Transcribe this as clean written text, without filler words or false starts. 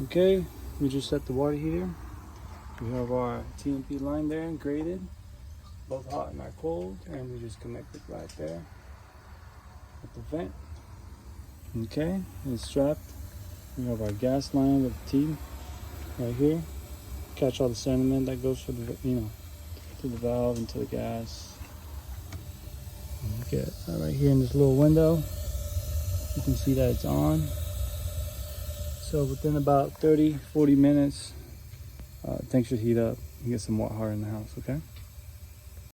Okay, we just set the water heater. We have our TMP line there graded, both hot and not cold, and we just connect it right there at the vent. Okay, it's strapped. We have our gas line with the T right here. Catch all the sediment that goes to the, to the valve and to the gas. Okay, right here in this little window, you can see that it's on. So within about 30-40 minutes, tank should heat up and get some more water in the house. Okay.